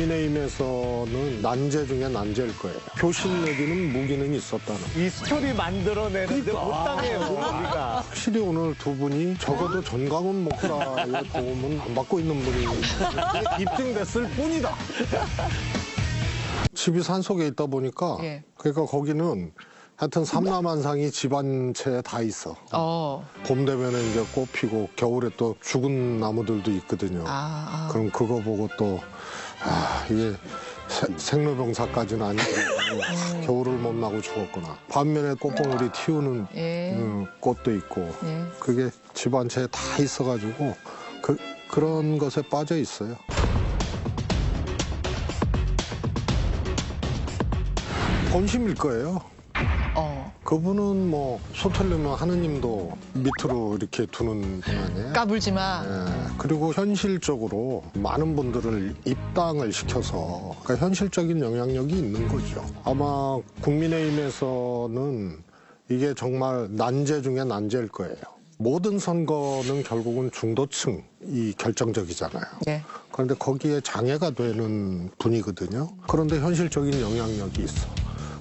국민의힘에서는 난제 중에 난제일 거예요. 표심 내지는 무기는 있었다는. 이 스토리 만들어내는데 그러니까. 못당해요, 우리가. 확실히 오늘 두 분이 적어도 전광훈 목사의 도움은 안 받고 있는 분이 입증됐을 뿐이다. 집이 산속에 있다 보니까 예. 그러니까 거기는 하여튼 삼라만상이 집안채에 다 있어. 봄 되면은 이제 꽃 피고 겨울에 또 죽은 나무들도 있거든요. 그럼 그거 보고 또 이게 생로병사까지는 아니고 겨울을 못 나고 죽었구나. 반면에 꽃봉오리 튀우는 꽃도 있고 그게 집안채에 다 있어가지고 그런 것에 빠져 있어요. 본심일 거예요. 그분은 뭐 소틀르면 하느님도 밑으로 이렇게 두는 분 아니에요? 까불지 마. 그리고 현실적으로 많은 분들을 입당을 시켜서 그러니까 현실적인 영향력이 있는 거죠. 아마 국민의힘에서는 이게 정말 난제 중에 난제일 거예요. 모든 선거는 결국은 중도층이 결정적이잖아요. 예. 그런데 거기에 장애가 되는 분이거든요. 그런데 현실적인 영향력이 있어.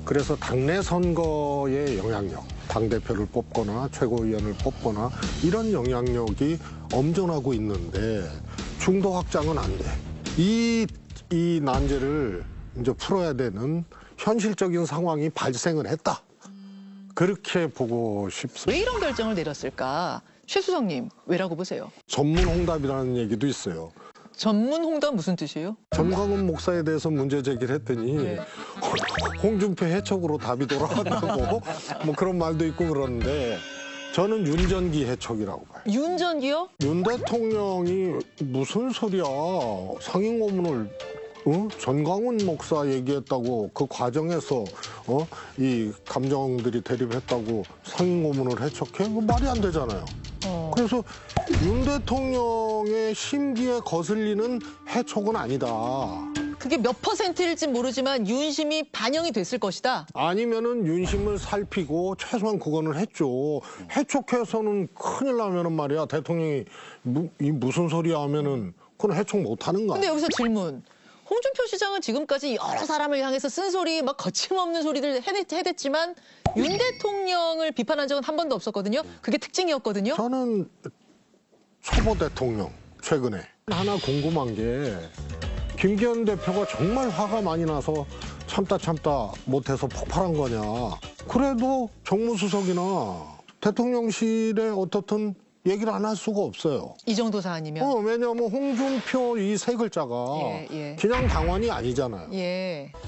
그래서 당내 선거의 영향력, 당대표를 뽑거나 최고위원을 뽑거나 이런 영향력이 엄존하고 있는데 중도 확장은 안 돼. 이 난제를 이제 풀어야 되는 현실적인 상황이 발생을 했다. 그렇게 보고 싶습니다. 왜 이런 결정을 내렸을까? 최 수석님, 왜라고 보세요? 전문 홍답이라는 얘기도 있어요. 전문 홍답 무슨 뜻이에요? 전광훈 목사에 대해서 문제 제기를 했더니 홍준표 해촉으로 답이 돌아왔다고 뭐 그런 말도 있고 그러는데 저는 윤전기 해촉이라고 봐요. 윤전기요? 윤 대통령이 무슨 소리야. 상임고문을 전광훈 목사 얘기했다고 그 과정에서 이 감정들이 대립했다고 상임고문을 해촉해? 그 말이 안 되잖아요. 그래서 윤 대통령의 심기에 거슬리는 해촉은 아니다. 그게 몇 %일지 모르지만 윤심이 반영이 됐을 것이다. 아니면은 윤심을 살피고 최소한 그거는 했죠. 해촉해서는 큰일 나면은 말이야. 대통령이 이 무슨 소리야 하면은 그건 해촉 못 하는 거야. 근데 여기서 질문. 홍준표 시장은 지금까지 여러 사람을 향해서 쓴소리, 막 거침없는 소리들 해댔지만 윤 대통령을 비판한 적은 한 번도 없었거든요. 그게 특징이었거든요. 저는 초보 대통령 최근에 하나 궁금한 게 김기현 대표가 정말 화가 많이 나서 참다 못해서 폭발한 거냐. 그래도 정무수석이나 대통령실에 어떻든 얘기를 안 할 수가 없어요. 이 정도 사안이면. 왜냐하면 홍준표 이 세 글자가 그냥 당원이 아니잖아요.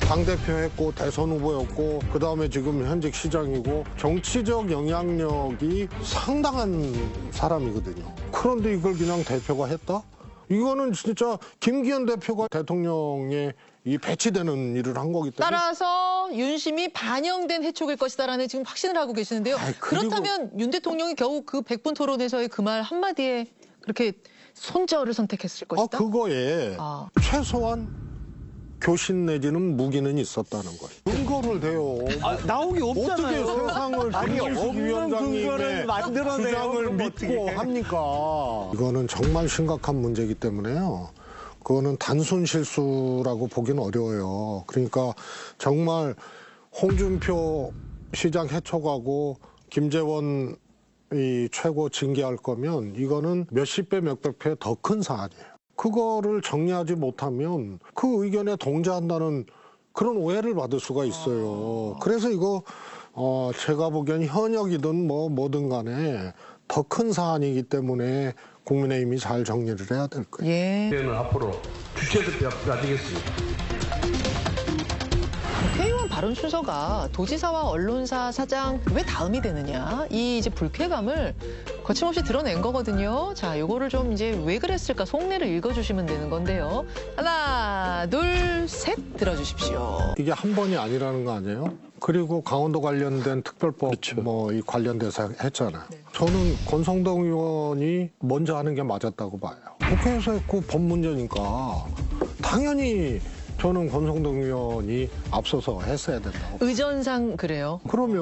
당대표 했고 대선 후보였고 그다음에 지금 현직 시장이고 정치적 영향력이 상당한 사람이거든요. 그런데 이걸 그냥 대표가 했다? 이거는 진짜 김기현 대표가 대통령에 이 배치되는 일을 한 거기 때문에 따라서 윤심이 반영된 해촉일 것이다라는 지금 확신을 하고 계시는데요. 그렇다면 윤 대통령이 겨우 그 100분 토론에서의 그 말 한마디에 그렇게 손절을 선택했을 것이다? 그거에 최소한 교신 내지는 무기는 있었다는 거예요. 근거를 대요. 나오기 없잖아요. 어떻게 세상을 김정식 위원장님의 주장을 믿고 합니까? 이거는 정말 심각한 문제이기 때문에요. 그거는 단순 실수라고 보기는 어려워요. 그러니까 정말 홍준표 시장 해촉하고 김재원 이 최고 징계할 거면 이거는 몇십 배, 몇백 배 더 큰 사안이에요. 그거를 정리하지 못하면 그 의견에 동조한다는 그런 오해를 받을 수가 있어요. 그래서 이거 제가 보기엔 현역이든 뭐든 간에 더 큰 사안이기 때문에 국민의힘이 잘 정리를 해야 될 거예요. 저는 앞으로 주체적 가지겠습니다. 국회의원 발언 순서가 도지사와 언론사 사장 왜 다음이 되느냐 이 이제 불쾌감을 거침없이 드러낸 거거든요. 자, 요거를 좀 이제 왜 그랬을까 속내를 읽어주시면 되는 건데요. 하나, 둘, 셋 들어주십시오. 이게 한 번이 아니라는 거 아니에요? 그리고 강원도 관련된 특별법 뭐 이 관련돼서 했잖아요. 저는 권성동 의원이 먼저 하는 게 맞았다고 봐요. 국회에서 했고 법 문제니까 당연히 저는 권성동 의원이 앞서서 했어야 된다고. 의전상 그래요? 그러면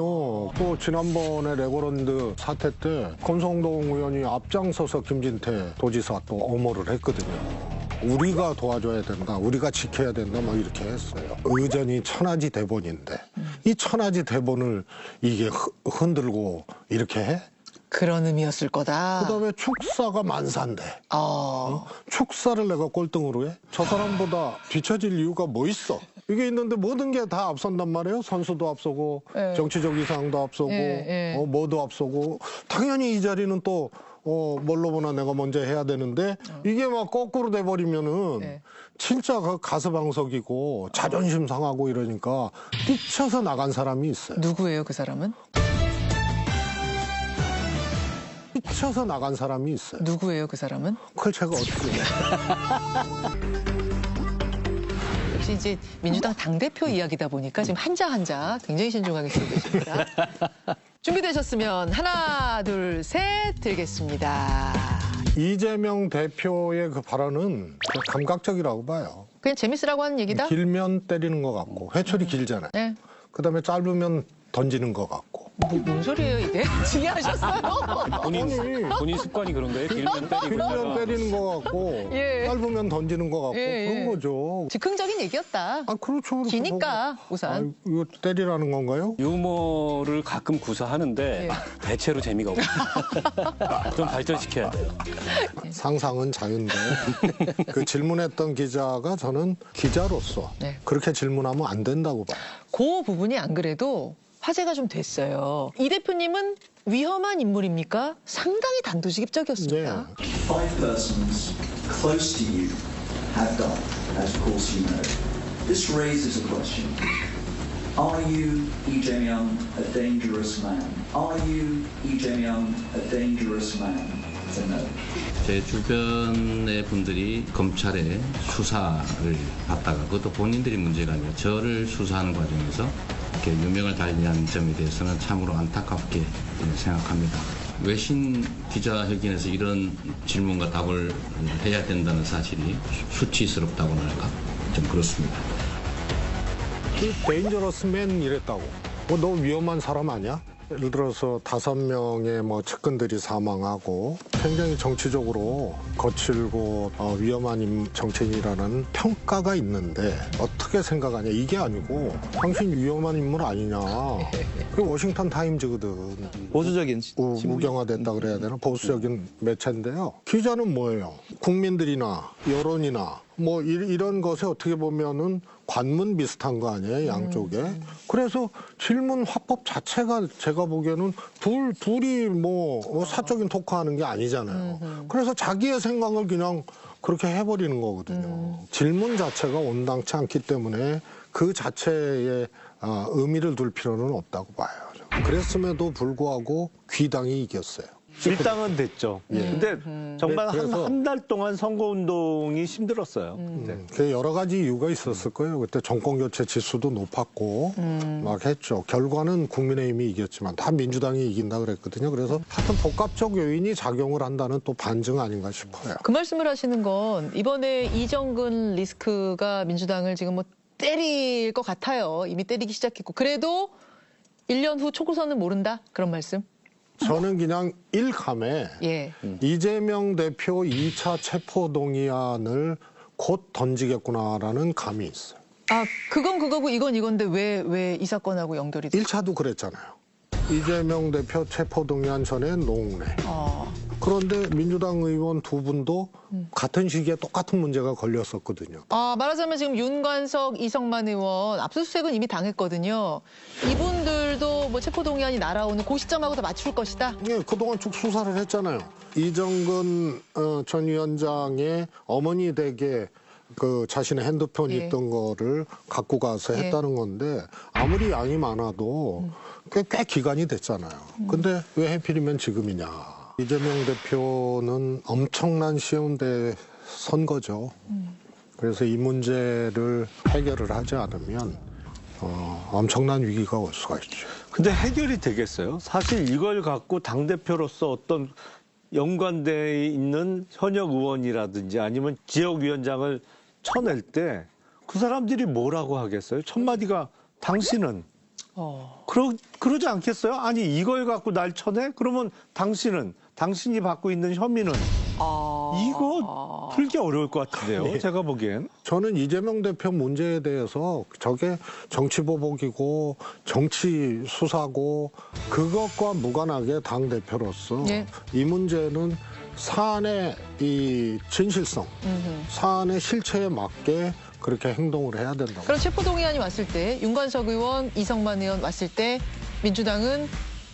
또 지난번에 레고랜드 사태 때 권성동 의원이 앞장서서 김진태 도지사 또 엄호를 했거든요. 우리가 도와줘야 된다, 우리가 지켜야 된다, 뭐 이렇게 했어요. 의전이 천하지 대본인데 이 천하지 대본을 이게 흔들고 이렇게 해? 그런 의미였을 거다. 그다음에 축사가 만사인데 어. 축사를 내가 꼴등으로 해? 저 사람보다 뒤처질 이유가 뭐 있어? 이게 있는데 모든 게 다 앞선단 말이에요. 선수도 앞서고 예. 정치적 이상도 앞서고 예, 예. 뭐도 앞서고 당연히 이 자리는 또 뭘로 보나 내가 먼저 해야 되는데 이게 막 거꾸로 돼버리면은 예. 진짜 그 가스방석이고 자존심 상하고 이러니까 뛰쳐서 나간 사람이 있어요. 누구예요, 그 사람은? 뛰쳐서 나간 사람이 있어요. 누구예요, 그 사람은? 그걸 제가 어떻게 해요? 역시 이제 민주당 당대표 이야기다 보니까 지금 한자 한자 굉장히 신중하게 쓰고 계십니다. 준비되셨으면 하나, 둘, 셋 들겠습니다. 이재명 대표의 그 발언은 감각적이라고 봐요. 그냥 재밌으라고 하는 얘기다? 길면 때리는 것 같고 회초리 길잖아요. 네. 그다음에 짧으면 던지는 것 같고. 뭔 소리예요, 이게? 이해하셨어요? 본인 습관이 그런 거예요? 길면 때리고. 길면 때리는 것 같고 예. 짧으면 던지는 것 같고 예, 그런 예. 거죠. 즉흥적인 얘기였다. 아 그렇죠. 기니까, 우선. 이거 때리라는 건가요? 유머를 가끔 구사하는데 대체로 재미가 없어요. 좀 발전시켜야 돼요. 상상은 자유인데 그 질문했던 기자가 저는 기자로서 네. 그렇게 질문하면 안 된다고 봐요. 그 부분이 안 그래도 화제가 좀 됐어요. 이 대표님은 위험한 인물입니까? 상당히 단도직입적이었습니다. 네. 5 persons close to you have died, as of course you know. This raises a question. Are you, Lee Jae-myung, a dangerous man? Are you, Lee Jae-myung, a dangerous man? So no. 제 주변의 분들이 검찰의 수사를 받다가 그것도 본인들이 문제가 아니라 저를 수사하는 과정에서 이렇게 유명을 달리한 점에 대해서는 참으로 안타깝게 생각합니다. 외신 기자회견에서 이런 질문과 답을 해야 된다는 사실이 수치스럽다고나 할까? 좀 그렇습니다. 데인저러스맨 이랬다고. 너 위험한 사람 아니야? 예를 들어서 5명의 뭐 측근들이 사망하고 굉장히 정치적으로 거칠고 위험한 정치인이라는 평가가 있는데 어떻게 생각하냐 이게 아니고 당신 위험한 인물 아니냐. 그게 워싱턴 타임즈거든. 보수적인 무경화됐다 그래야 되나 보수적인 매체인데요. 기자는 뭐예요? 국민들이나 여론이나 뭐 이런 것에 어떻게 보면은 관문 비슷한 거 아니에요, 양쪽에. 그래서 질문 화법 자체가 제가 보기에는 둘이 뭐 사적인 토크하는 게 아니잖아요. 그래서 자기의 생각을 그냥 그렇게 해버리는 거거든요. 질문 자체가 온당치 않기 때문에 그 자체에 의미를 둘 필요는 없다고 봐요. 그랬음에도 불구하고 귀당이 이겼어요. 일당은 됐죠. 근데 정말 그래서- 한 달 동안 선거운동이 힘들었어요. 네. 그 여러 가지 이유가 있었을 거예요. 그때 정권 교체 지수도 높았고 막 했죠. 결과는 국민의힘이 이겼지만 다 민주당이 이긴다 그랬거든요. 그래서 하여튼 복합적 요인이 작용을 한다는 또 반증 아닌가 싶어요. 그 말씀을 하시는 건 이번에 이정근 리스크가 민주당을 지금 뭐 때릴 것 같아요. 이미 때리기 시작했고. 그래도 1년 후 초고선은 모른다? 그런 말씀? 저는 그냥 일감에 예. 이재명 대표 2차 체포동의안을 곧 던지겠구나라는 감이 있어요. 아, 그건 그거고 이건 이건데 왜 이 사건하고 연결이 돼? 1차도 그랬잖아요. 이재명 대표 체포동의안 전에 노웅래. 그런데 민주당 의원 2분도 같은 시기에 똑같은 문제가 걸렸었거든요. 말하자면 지금 윤관석, 이성만 의원 압수수색은 이미 당했거든요. 이분들도 뭐 체포동의안이 날아오는 그 시점하고 다 맞출 것이다. 예, 그동안 쭉 수사를 했잖아요. 이정근 전 위원장의 어머니 댁에 그 자신의 핸드폰이 예. 있던 거를 갖고 가서 했다는 건데 아무리 양이 많아도 꽤 기간이 됐잖아요. 근데 왜 하필이면 지금이냐. 이재명 대표는 엄청난 시험대에 선 거죠. 그래서 이 문제를 해결을 하지 않으면 엄청난 위기가 올 수가 있죠. 근데 해결이 되겠어요? 사실 이걸 갖고 당대표로서 어떤 연관돼 있는 현역 의원이라든지 아니면 지역위원장을 쳐낼 때 그 사람들이 뭐라고 하겠어요? 첫 마디가 당신은 그러지 않겠어요? 아니 이걸 갖고 날 쳐내? 그러면 당신이 받고 있는 혐의는 이거 풀기 어려울 것 같은데요. 제가 보기엔. 저는 이재명 대표 문제에 대해서 저게 정치 보복이고 정치 수사고 그것과 무관하게 당 대표로서 예. 이 문제는 사안의 이 진실성, 사안의 실체에 맞게 그렇게 행동을 해야 된다고. 그럼 체포동의안이 왔을 때 윤관석 의원, 이성만 의원 왔을 때 민주당은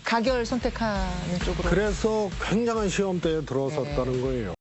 가결 선택하는 쪽으로. 그래서 굉장한 시험대에 들어섰다는 거예요.